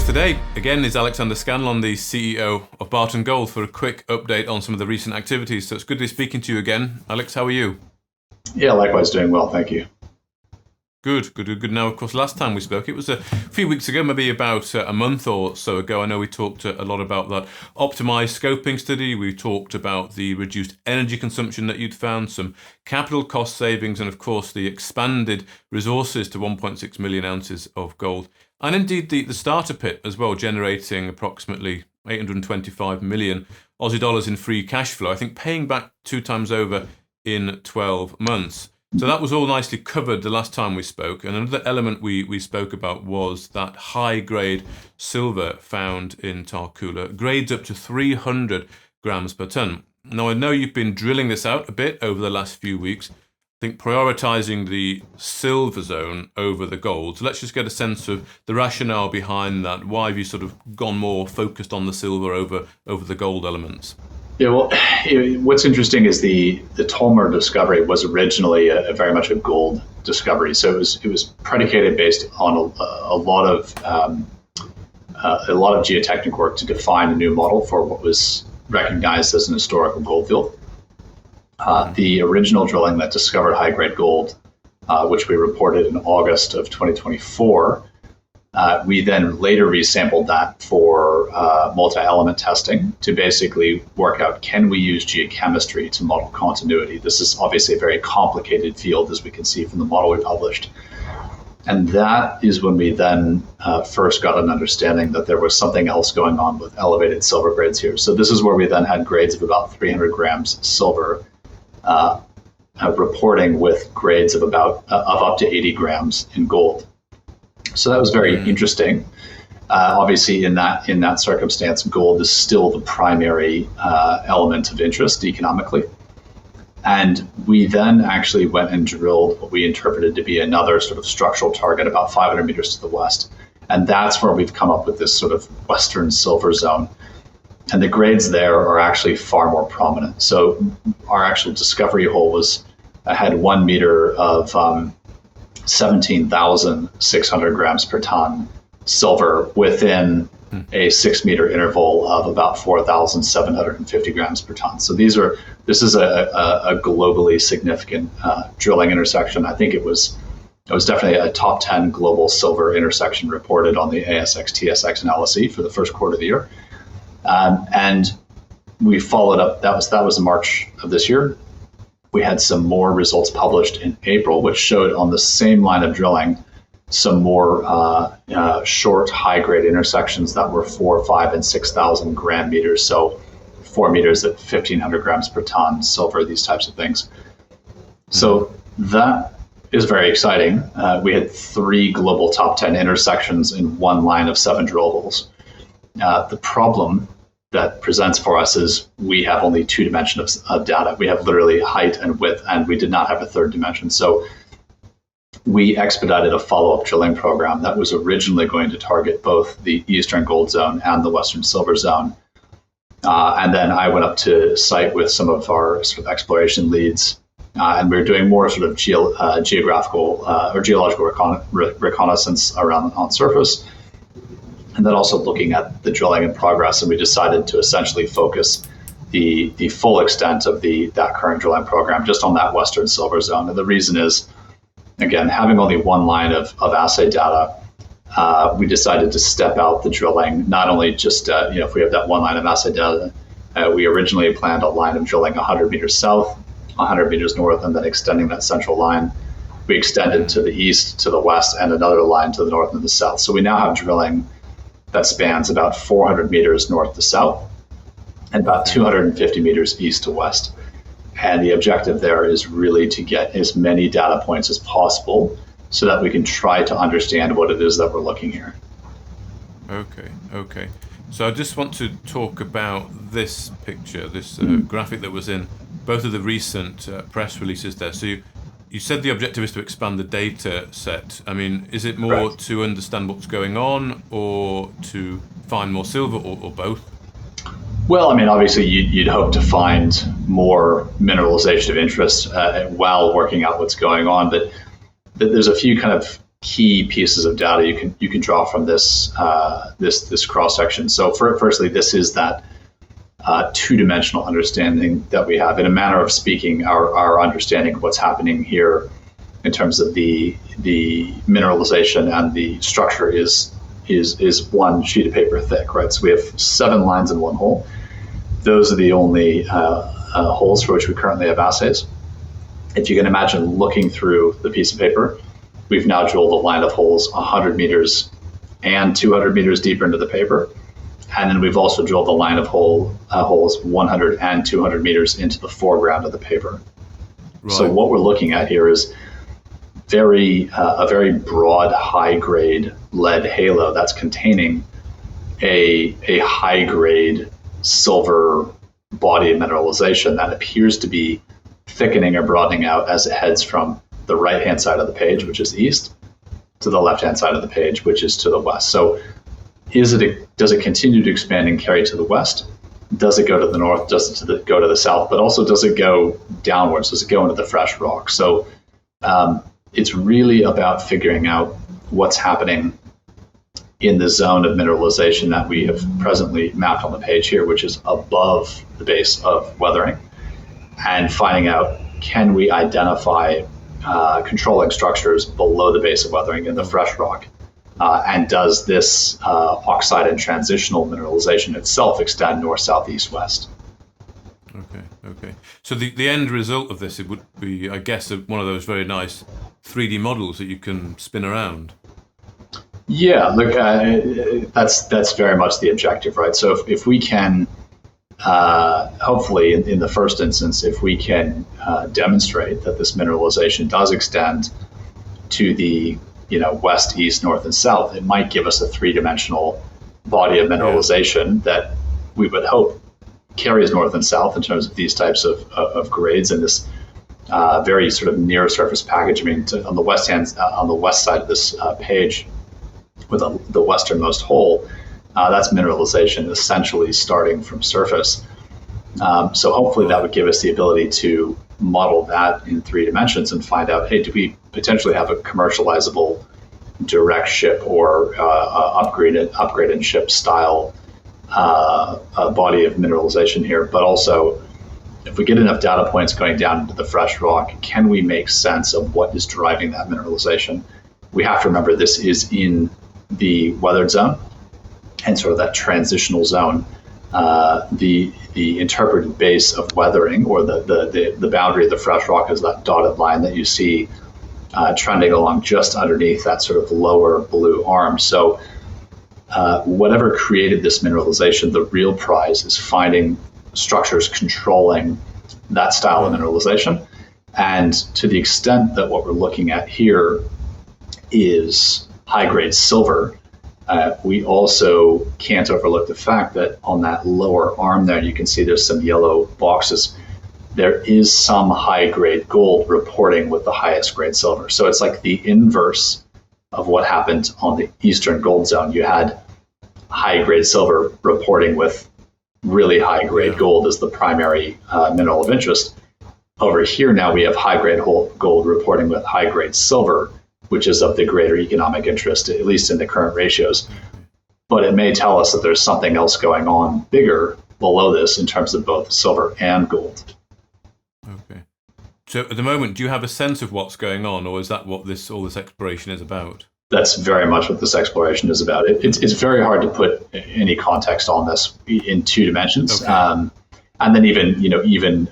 today, again, is Alexander Scanlon, the CEO of Barton Gold, for a quick update on some of the recent activities. So it's good to be speaking to you again. Alex, how are you? Yeah, likewise, doing well, thank you. Good. Now, of course, last time we spoke, it was a few weeks ago, maybe about a month or so ago. I know we talked a lot about that optimized scoping study. We talked about the reduced energy consumption that you'd found, some capital cost savings, and of course, the expanded resources to 1.6 million ounces of gold. And indeed, the starter pit as well, generating approximately 825 million Aussie dollars in free cash flow, I think paying back 2 times over in 12 months. So that was all nicely covered the last time we spoke. And another element we spoke about was that high-grade silver found in Tarcoola, grades up to 300 grams per tonne. Now, I know you've been drilling this out a bit over the last few weeks. I think prioritising the silver zone over the gold. So let's just get a sense of the rationale behind that. Why have you sort of gone more focused on the silver over the gold elements? Yeah, well, what's interesting is the Tolmer Discovery was originally a very much a gold discovery. So it was predicated based on a lot of geotechnical work to define a new model for what was recognized as an historical gold field. The original drilling that discovered high-grade gold, which we reported in August of 2024, we then later resampled that for multi-element testing to basically work out, can we use geochemistry to model continuity? This is obviously a very complicated field, as we can see from the model we published. And that is when we then first got an understanding that there was something else going on with elevated silver grades here. So this is where we then had grades of about 300 grams silver, reporting with grades of up to 80 grams in gold. So that was very interesting. Obviously, in that circumstance, gold is still the primary element of interest economically. And we then actually went and drilled what we interpreted to be another sort of structural target about 500 meters to the west. And that's where we've come up with this sort of western silver zone. And the grades there are actually far more prominent. So our actual discovery hole had 1 meter of 17,600 grams per ton silver within a 6 meter interval of about 4,750 grams per ton. So this is a globally significant drilling intersection. I think it was definitely a top 10 global silver intersection reported on the ASX, TSX, and LSE for the first quarter of the year. And we followed up. That was in March of this year. We had some more results published in April, which showed on the same line of drilling some more short, high-grade intersections that were 4, 5, and 6,000 gram meters. So 4 meters at 1,500 grams per ton, silver, these types of things. So that is very exciting. We had 3 global top 10 intersections in one line of 7 drill holes. The problem that presents for us is we have only 2 dimensions of data. We have literally height and width, and we did not have a third dimension. So we expedited a follow-up drilling program that was originally going to target both the Eastern Gold Zone and the Western Silver Zone. And then I went up to site with some of our sort of exploration leads, and we were doing more sort of geographical or geological reconnaissance around on surface, and then also looking at the drilling in progress. And we decided to essentially focus the full extent of that current drilling program just on that Western Silver Zone. And the reason is, again, having only one line of assay data, we decided to step out the drilling, not only just, if we have that one line of assay data, we originally planned a line of drilling 100 meters south, 100 meters north, and then extending that central line. We extended to the east, to the west, and another line to the north and the south. So we now have drilling that spans about 400 meters north to south and about 250 meters east to west. And the objective there is really to get as many data points as possible so that we can try to understand what it is that we're looking here. Okay. So I just want to talk about this picture, this graphic that was in both of the recent press releases there. So you said the objective is to expand the data set. I mean, is it more Correct. to understand what's going on or to find more silver or both? Well, I mean, obviously you'd hope to find more mineralization of interest while working out what's going on, but there's a few kind of key pieces of data you can draw from this cross section. So firstly, this is that two-dimensional understanding that we have. In a manner of speaking, our understanding of what's happening here in terms of the mineralization and the structure is one sheet of paper thick, right? So we have 7 lines in one hole. Those are the only holes for which we currently have assays. If you can imagine looking through the piece of paper, we've now drilled a line of holes 100 meters and 200 meters deeper into the paper. And then we've also drilled a line of holes 100 and 200 meters into the foreground of the paper. Right. So what we're looking at here is a very broad, high-grade lead halo that's containing a high-grade silver body of mineralization that appears to be thickening or broadening out as it heads from the right-hand side of the page, which is east, to the left-hand side of the page, which is to the west. So does it continue to expand and carry to the west? Does it go to the north? Does it go to the south? But also, does it go downwards? Does it go into the fresh rock? So it's really about figuring out what's happening in the zone of mineralization that we have presently mapped on the page here, which is above the base of weathering, and finding out, can we identify controlling structures below the base of weathering in the fresh rock? And does this oxide and transitional mineralization itself extend north, south, east, west? Okay. So the end result of this, it would be, I guess, one of those very nice 3D models that you can spin around. Yeah, look, that's very much the objective, right? So if we can, hopefully, in the first instance, if we can demonstrate that this mineralization does extend to the west, east, north, and south, it might give us a 3-dimensional body of mineralization that we would hope carries north and south in terms of these types of grades and this very sort of near surface package. I mean, on the west side of this page, with the westernmost hole, that's mineralization essentially starting from surface. So hopefully that would give us the ability to model that in 3 dimensions and find out, hey, do we potentially have a commercializable direct ship or upgrade and ship style body of mineralization here? But also, if we get enough data points going down into the fresh rock, can we make sense of what is driving that mineralization? We have to remember this is in the weathered zone and sort of that transitional zone. The interpreted base of weathering, or the boundary of the fresh rock, is that dotted line that you see trending along just underneath that sort of lower blue arm. So whatever created this mineralization, the real prize is finding structures controlling that style of mineralization. And to the extent that what we're looking at here is high-grade silver, we also can't overlook the fact that on that lower arm there, you can see there's some yellow boxes. There is some high-grade gold reporting with the highest grade silver. So it's like the inverse of what happened on the Eastern Gold Zone. You had high-grade silver reporting with really high-grade gold as the primary mineral of interest. Over here now we have high-grade gold reporting with high-grade silver, which is of the greater economic interest, at least in the current ratios. But it may tell us that there's something else going on bigger below this in terms of both silver and gold. Okay. So at the moment, do you have a sense of what's going on, or is that what all this exploration is about? That's very much what this exploration is about. It's very hard to put any context on this in 2 dimensions. Okay. And then even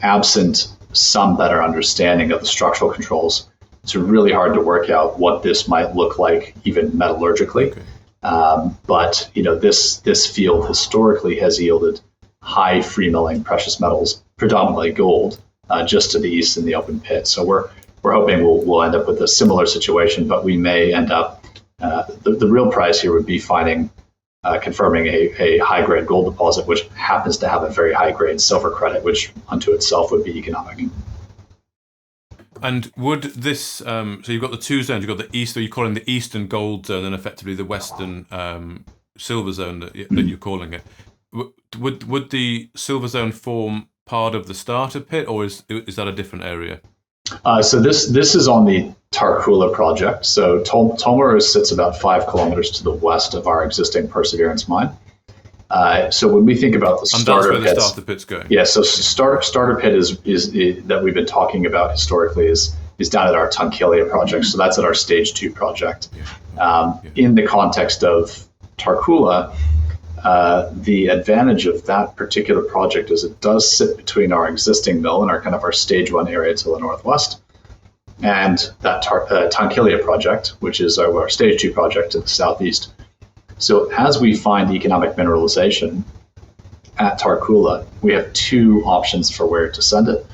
absent some better understanding of the structural controls, it's really hard to work out what this might look like, even metallurgically. Okay. But this field historically has yielded high free milling precious metals, predominantly gold, just to the east in the open pit. So we're hoping we'll end up with a similar situation, but we may end up. The real prize here would be confirming a high grade gold deposit, which happens to have a very high grade silver credit, which unto itself would be economic. And would this, so you've got the 2 zones, you've got the east, or you're calling the eastern gold zone, and effectively the western silver zone that you're calling it. Would the silver zone form part of the starter pit, or is that a different area? So this is on the Tarcoola Project. So Tolmer sits about 5 kilometers to the west of our existing Perseverance mine. So when we think about the starter pits, the starter pit's going. Yeah, so starter pit is that we've been talking about historically is down at our Tarcoola project. So that's at our stage 2 project. In the context of Tarcoola, the advantage of that particular project is it does sit between our existing mill and our stage 1 area to the northwest, and that Tarcoola project, which is our stage 2 project to the southeast. So as we find economic mineralization at Tarcoola, we have 2 options for where to send it.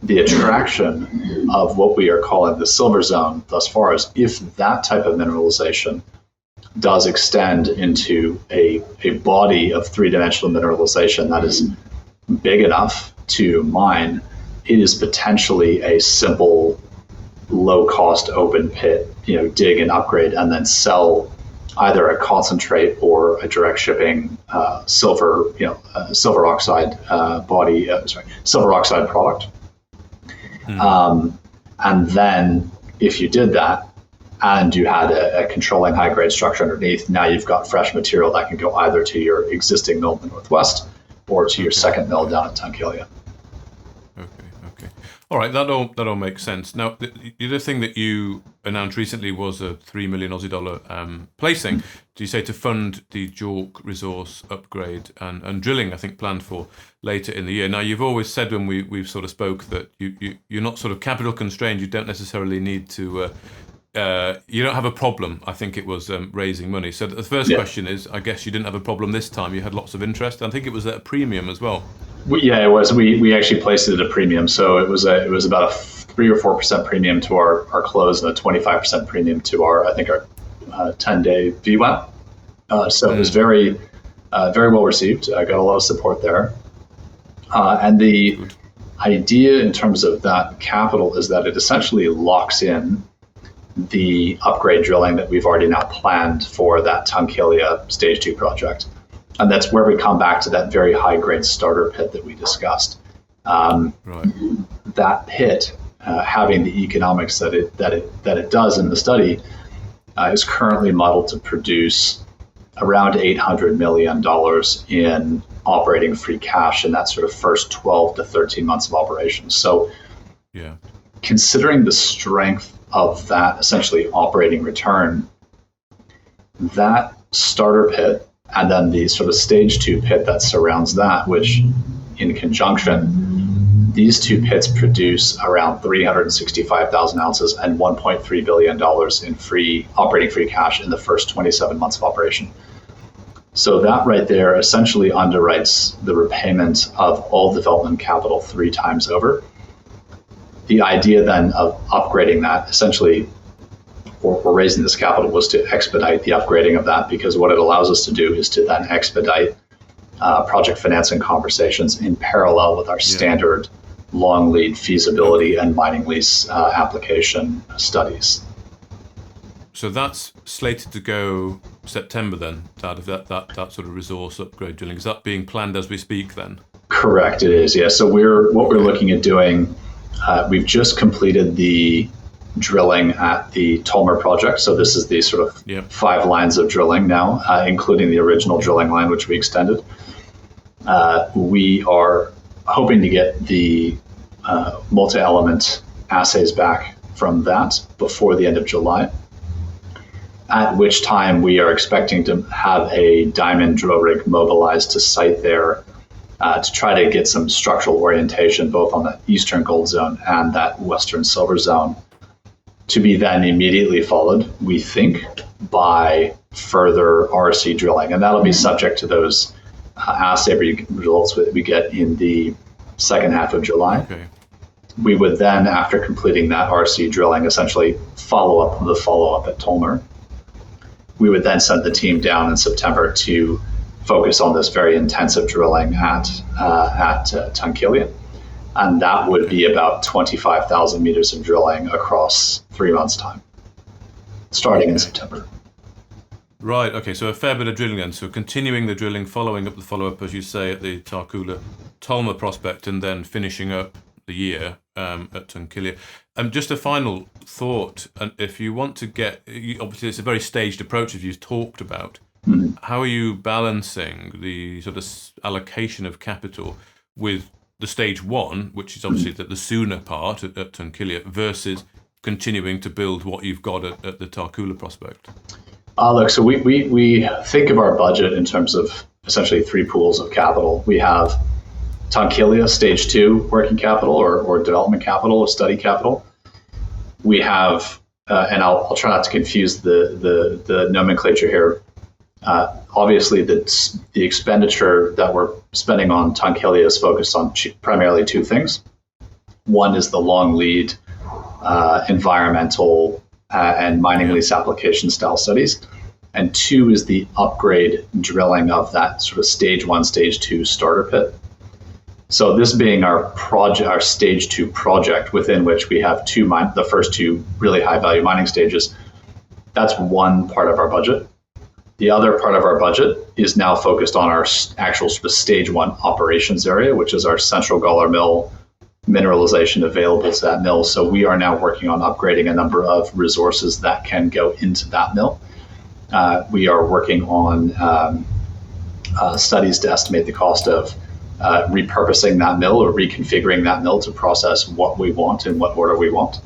The attraction of what we are calling the silver zone thus far is if that type of mineralization does extend into a body of 3-dimensional mineralization that is big enough to mine, it is potentially a simple, low-cost open pit, dig and upgrade and then sell either a concentrate or a direct shipping silver oxide silver oxide product. And then if you did that and you had a controlling high grade structure underneath, now you've got fresh material that can go either to your existing mill in the northwest or to your second mill down at Tarcoola. Okay. All right, that all makes sense. Now, the other thing that you announced recently was a $3 million Aussie dollar placing. Do you say to fund the JORC resource upgrade and drilling? I think planned for later in the year. Now, you've always said when we've sort of spoke that you're not sort of capital constrained. You don't necessarily need to. You don't have a problem. I think it was raising money. So the first question is, I guess you didn't have a problem this time. You had lots of interest. I think it was at a premium as well. Yeah, it was. We actually placed it at a premium. So it was about a 3 or 4% premium to our close and a 25% premium to our 10-day VWAP. So it was very well received. I got a lot of support there. And the idea in terms of that capital is that it essentially locks in the upgrade drilling that we've already now planned for that Tarcoola stage 2 project. And that's where we come back to that very high grade starter pit that we discussed. That pit, having the economics that it does in the study, is currently modeled to produce around $800 million in operating free cash in that sort of first 12 to 13 months of operations. So, considering the strength of that essentially operating return, that starter pit and then the sort of stage 2 pit that surrounds that, which in conjunction, these 2 pits produce around 365,000 ounces and $1.3 billion in operating free cash in the first 27 months of operation. So that right there essentially underwrites the repayment of all development capital 3 times over. The idea then of upgrading that essentially, or raising this capital, was to expedite the upgrading of that, because what it allows us to do is to then expedite project financing conversations in parallel with our standard long lead feasibility and mining lease application studies. So that's slated to go September then, that sort of resource upgrade drilling. Is that being planned as we speak then? Correct, it is, yeah. So we're looking at doing, we've just completed the drilling at the Tolmer project. So this is the sort of 5 lines of drilling now, including the original drilling line, which we extended. We are hoping to get the multi-element assays back from that before the end of July, at which time we are expecting to have a diamond drill rig mobilized to site there to try to get some structural orientation both on the eastern gold zone and that western silver zone, to be then immediately followed, we think, by further RC drilling. And that'll be subject to those assay results that we get in the second half of July. Okay. We would then, after completing that RC drilling, essentially follow up at Tolmer. We would then send the team down in September to focus on this very intensive drilling at Tarcoola. And that would be about 25,000 meters of drilling across 3 months' time, starting in September. Right, okay, so a fair bit of drilling then. So continuing the drilling, following up the follow-up, as you say, at the Tarcoola Tolmer prospect, and then finishing up the year. at Tarcoola. Just a final thought, and if you want to obviously it's a very staged approach as you've talked about. Mm-hmm. How are you balancing the sort of allocation of capital with the stage one, which is obviously the sooner part at Tarcoola, versus continuing to build what you've got at the Tarcoola prospect? Look, so we think of our budget in terms of essentially three pools of capital. We have Tarcoola stage 2 working capital or development capital or study capital. We have, and I'll try not to confuse the nomenclature here. Obviously, the expenditure that we're spending on Tarcoola is focused on primarily two things. One is the long lead environmental and mining lease application style studies. And two is the upgrade drilling of that sort of stage 1, stage 2 starter pit. So this being our stage 2 project, within which we have the first two really high value mining stages, that's one part of our budget. The other part of our budget is now focused on our actual sort of stage 1 operations area, which is our central Gawler mill, mineralization available to that mill. So we are now working on upgrading a number of resources that can go into that mill. We are working on studies to estimate the cost of repurposing that mill or reconfiguring that mill to process what we want in what order we want.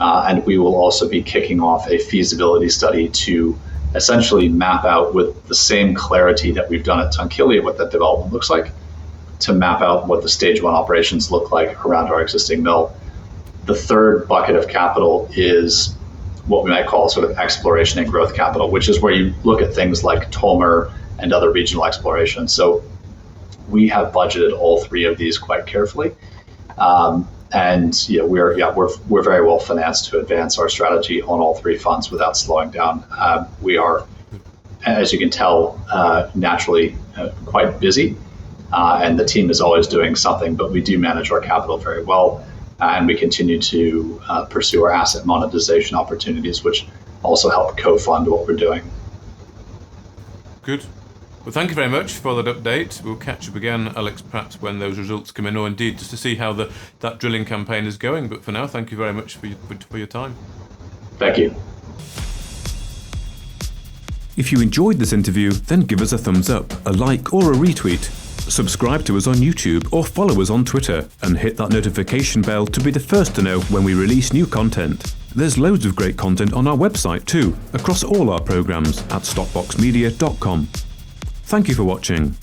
And we will also be kicking off a feasibility study to essentially map out with the same clarity that we've done at Tarcoola what that development looks like, to map out what the stage 1 operations look like around our existing mill. The third bucket of capital is what we might call sort of exploration and growth capital, which is where you look at things like Tolmer and other regional exploration. So we have budgeted all three of these quite carefully. And we're very well financed to advance our strategy on all three fronts without slowing down. We are, as you can tell, naturally quite busy, and the team is always doing something, but we do manage our capital very well, and we continue to pursue our asset monetization opportunities, which also help co-fund what we're doing. Good. Well, thank you very much for that update. We'll catch up again, Alex, perhaps when those results come in, or indeed just to see how that drilling campaign is going. But for now, thank you very much for your time. Thank you. If you enjoyed this interview, then give us a thumbs up, a like or a retweet. Subscribe to us on YouTube or follow us on Twitter and hit that notification bell to be the first to know when we release new content. There's loads of great content on our website too, across all our programs at stockboxmedia.com. Thank you for watching.